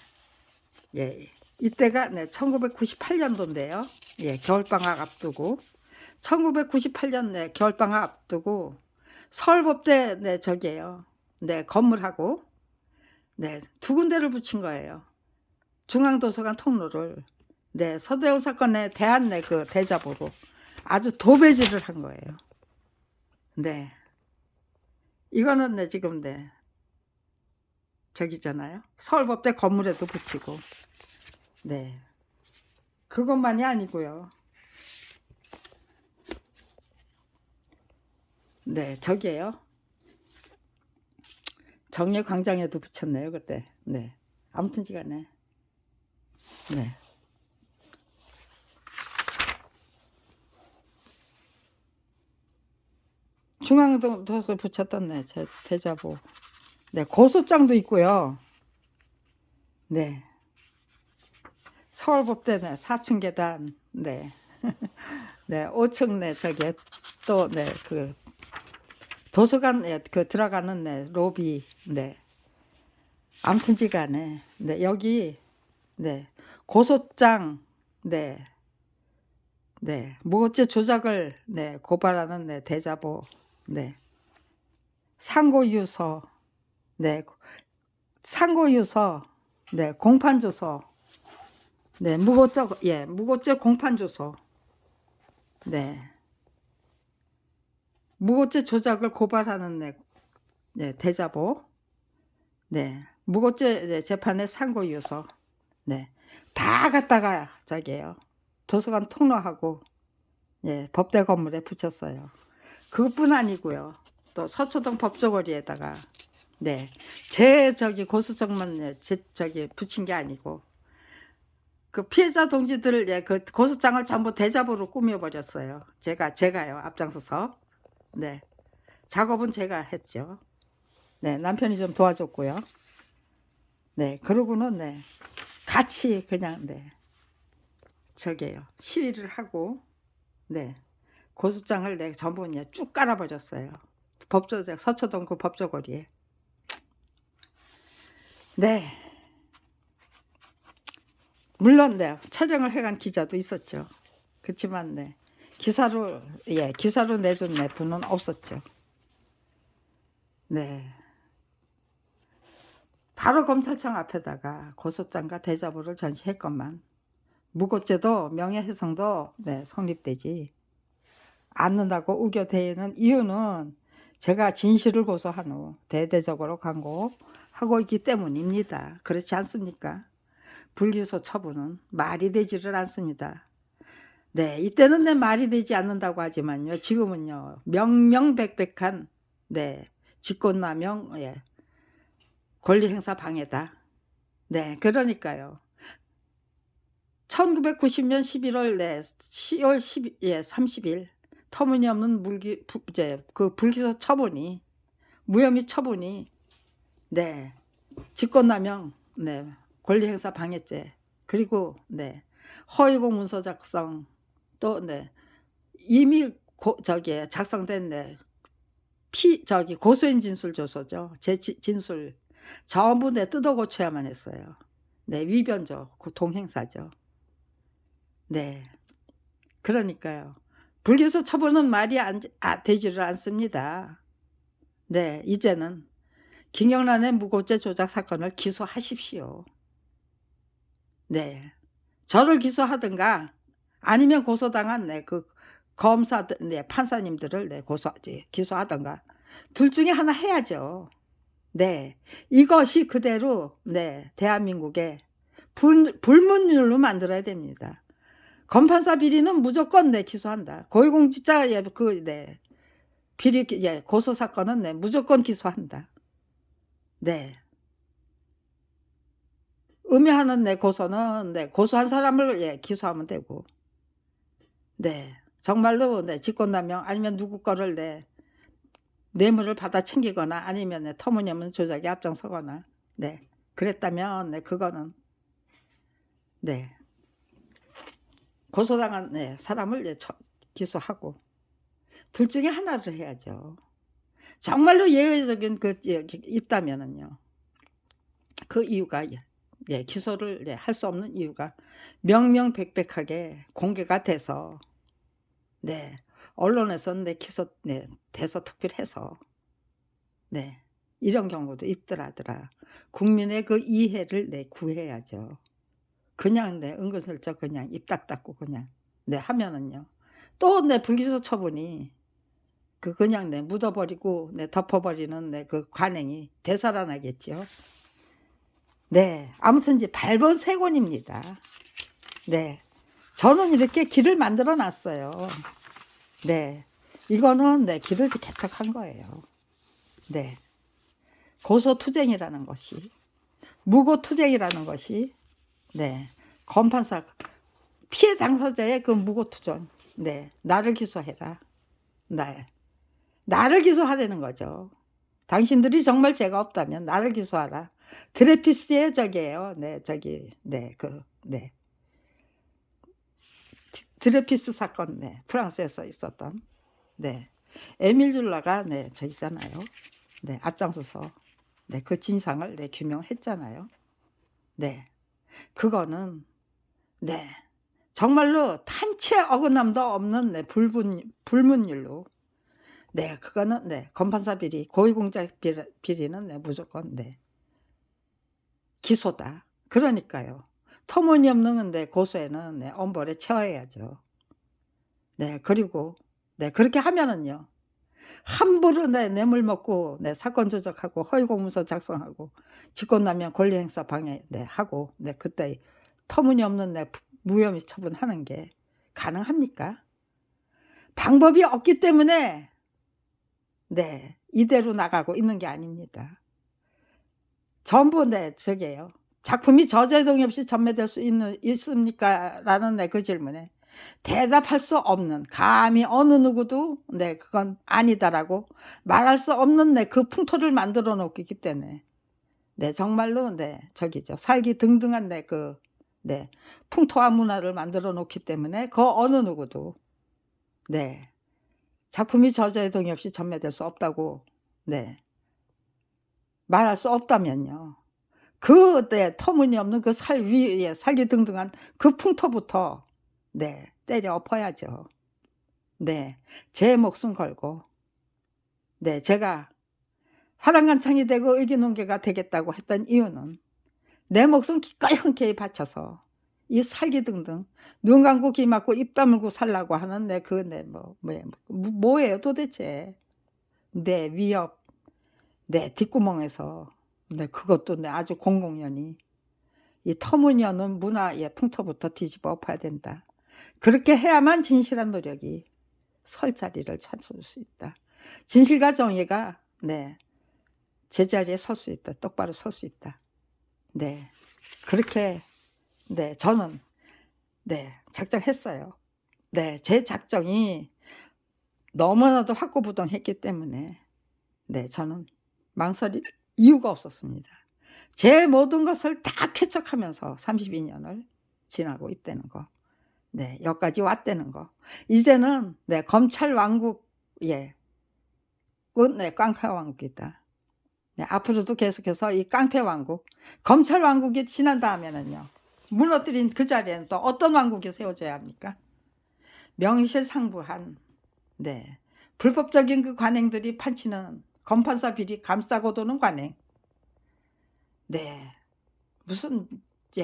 예. 이때가 네, 1998년도인데요. 예, 겨울방학 앞두고 1998년 네, 겨울방학 앞두고 서울법대 네, 저기에요. 네, 건물하고 네, 두 군데를 붙인 거예요. 중앙도서관 통로를 네, 서대원 사건에 대한 네, 그 대자보로 아주 도배질을 한 거예요. 네. 이거는 네, 지금 네, 저기잖아요. 서울법대 건물에도 붙이고. 네. 그것만이 아니고요. 네, 저기에요. 정례광장에도 붙였네요, 그때. 네. 아무튼지간에. 네. 중앙도서 붙였던 네, 대자보. 네, 고소장도 있고요. 네. 서울법대 네, 4층 계단. 네. 네, 5층 네, 저기 또 네, 그 도서관 네, 그 들어가는 네, 로비. 네. 아무튼지간에 네, 여기 네. 고소장 네. 네. 무고죄 조작을 네, 고발하는 네, 대자보. 네. 상고유서. 네. 상고유서. 네, 공판조서. 네, 무고죄 공판조서. 네. 무고죄 조작을 고발하는 네, 네, 대자보, 네, 무고죄 재판의 상고 유서, 네, 다 갖다가 저기에요. 도서관 통로하고, 예, 법대 건물에 붙였어요. 그것뿐 아니고요. 또 서초동 법조거리에다가, 네, 제 저기 고소장만 제 저기 붙인 게 아니고, 그 피해자 동지들, 예, 그 고소장을 전부 대자보로 꾸며버렸어요. 제가요, 앞장서서. 네, 작업은 제가 했죠. 네, 남편이 좀 도와줬고요. 네, 그러고는 네, 같이 그냥 네, 저게요, 시위를 하고, 네, 고소장을 네, 전부 쭉 깔아버렸어요. 서초동 그 법조거리에. 네, 물론 네, 촬영을 해간 기자도 있었죠. 그렇지만 네, 기사로 내준 네 분은 없었죠. 네, 바로 검찰청 앞에다가 고소장과 대자보를 전시했건만 무고죄도 명예훼손도 네, 성립되지 않는다고 우겨대는 이유는 제가 진실을 고소한 후 대대적으로 강고하고 있기 때문입니다. 그렇지 않습니까? 불기소 처분은 말이 되지를 않습니다. 네, 이때는 내 말이 되지 않는다고 하지만요. 지금은요. 명명백백한 네, 직권남용, 예, 권리행사 방해다. 네, 그러니까요. 1990년 11월 네, 10월 30일 터무니없는 그 불기소 처분이 무혐의 처분이 네, 직권남용, 네, 권리행사 방해죄, 그리고 네, 허위공문서 작성, 또 네, 이미 작성된 네, 고소인 진술 조서죠. 제 진술 전부 네, 뜯어 고쳐야만 했어요. 네, 위변조, 동행사죠. 네, 그러니까요. 불기소 처분은 말이 되지를 않습니다. 네, 이제는 김경란의 무고죄 조작 사건을 기소하십시오. 네, 저를 기소하든가 아니면 고소당한 네, 그 검사, 네, 판사님들을 네, 기소하든가 둘 중에 하나 해야죠. 네, 이것이 그대로 네, 대한민국의 불문율로 만들어야 됩니다. 검판사 비리는 무조건 네, 기소한다. 고위공직자 네, 비리 고소 사건은 네, 무조건 기소한다. 네. 음해하는 네, 고소는 네, 고소한 사람을 예, 기소하면 되고, 네, 정말로 네, 직권남용 아니면 누구 거를 네, 뇌물을 받아 챙기거나 아니면 네, 터무니없는 조작에 앞장서거나 네, 그랬다면 네, 그거는 네, 고소당한 네, 사람을 네, 기소하고 둘 중에 하나를 해야죠. 정말로 예외적인 그 있다면은요. 그 이유가 예, 기소를 예, 할 수 없는 이유가 명명백백하게 공개가 돼서 네, 언론에서는 네, 기소 네, 돼서 특별해서 네, 이런 경우도 있더라더라. 국민의 그 이해를 네, 구해야죠. 그냥 네, 은근슬쩍 그냥 입 딱 닫고 그냥 네, 하면은요. 또 네, 불기소 처분이 그냥 네, 묻어버리고 네, 덮어버리는 네, 그 관행이 되살아나겠죠. 네, 아무튼 이제 발본색원입니다. 네, 저는 이렇게 길을 만들어 놨어요. 네, 이거는 네, 길을 개척한 거예요. 네, 고소투쟁이라는 것이, 무고투쟁이라는 것이, 네, 검판사 피해 당사자의 그 무고투쟁, 네, 나를 기소해라. 네, 나를 기소하라는 거죠. 당신들이 정말 죄가 없다면 나를 기소하라. 드레피스의 저기예요. 네, 네. 드레피스 사건, 네, 프랑스에서 있었던, 네, 에밀 줄라가 네, 저기잖아요. 네, 앞장서서 네, 그 진상을 네, 규명했잖아요. 네, 그거는 네, 정말로 단체 어긋남도 없는 네, 불문율로 네, 그거는 네, 검판사 비리, 고위공직 비리는 네, 무조건 네, 기소다. 그러니까요. 터무니없는 네, 고소에는 네, 엄벌에 채워야죠. 네, 그리고 네, 그렇게 하면은요. 함부로 뇌물 먹고 사건 조작하고 허위 공문서 작성하고 직권남용 권리행사 방해 하고 그때 터무니없는 무혐의 처분하는 게 가능합니까? 방법이 없기 때문에 이대로 나가고 있는 게 아닙니다. 전부 저게요. 작품이 저제동이 없이 전매될 수 있습니까? 라는 그 질문에 대답할 수 없는, 감히 어느 누구도 그건 아니다라고 말할 수 없는 그 풍토를 만들어 놓기 때문에 정말로 저기죠. 살기 등등한 그 풍토와 문화를 만들어 놓기 때문에 그 어느 누구도 작품이 저제동이 없이 전매될 수 없다고 말할 수 없다면요. 그 터무니없는 그 살기 등등한 그 풍토부터 때려 엎어야죠. 제 목숨 걸고 제가 화랑간창이 되고 의기농개가 되겠다고 했던 이유는 내 목숨 기꺼이 흔쾌히 바쳐서 이 살기 등등 눈 감고 귀 막고 입 다물고 살라고 하는 뭐예요 도대체. 위협 뒷구멍에서 그것도 아주 공공연히 이 터무니없는 문화의 풍토부터 뒤집어 엎어야 된다. 그렇게 해야만 진실한 노력이 설 자리를 찾을 수 있다. 진실과 정의가 제자리에 설 수 있다. 똑바로 설 수 있다. 그렇게 저는 작정했어요. 제 작정이 너무나도 확고부동했기 때문에 저는 망설일 이유가 없었습니다. 제 모든 것을 다 쾌척하면서 32년을 지나고 있다는 거. 여기까지 왔다는 거. 이제는 검찰 왕국 깡패 왕국이다. 앞으로도 계속해서 이 깡패 왕국, 검찰 왕국이 지난 다음에는요. 무너뜨린 그 자리에는 또 어떤 왕국이 세워져야 합니까? 명실상부한 불법적인 그 관행들이 판치는 검판사 비리 감싸고 도는 관행. 무슨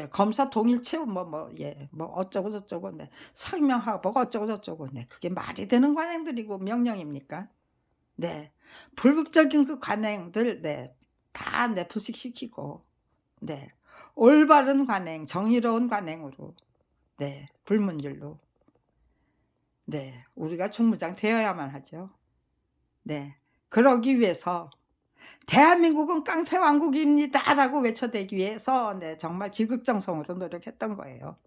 검사 동일 채용 뭐 어쩌고 저쩌고 상명하고 어쩌고 저쩌고 그게 말이 되는 관행들이고 명령입니까? 불법적인 그 관행들 다 부식시키고 올바른 관행, 정의로운 관행으로 불문율로 우리가 중무장 되어야만 하죠. 그러기 위해서 대한민국은 깡패 왕국입니다 라고 외쳐대기 위해서 정말 지극정성으로 노력했던 거예요.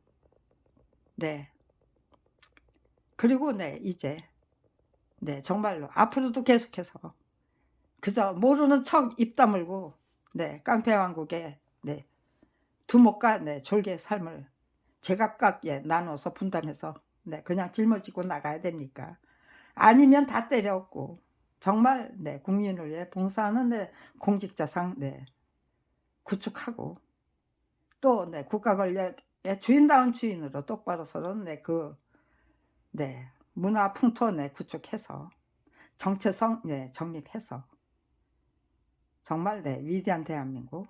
그리고 이제 정말로 앞으로도 계속해서 그저 모르는 척 입 다물고 깡패 왕국의 두목과 졸개 삶을 제각각 나눠서 분담해서 그냥 짊어지고 나가야 됩니까? 아니면 다 때려엎고 정말 국민을 위해 봉사하는 공직자상 구축하고 또 국가 권력의 주인다운 주인으로 똑바로 서는 그 문화 풍토 구축해서 정체성 정립해서 정말 위대한 대한민국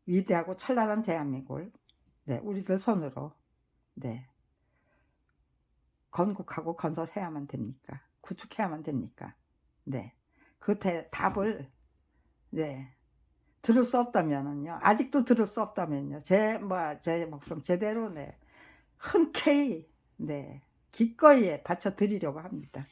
위대하고 찬란한 대한민국을 우리들 손으로 건국하고 건설해야만 됩니까? 구축해야만 됩니까? 그 답을 들을 수 없다면은요. 아직도 들을 수 없다면요. 제 목숨 제대로 흔쾌히 기꺼이 바쳐 드리려고 합니다.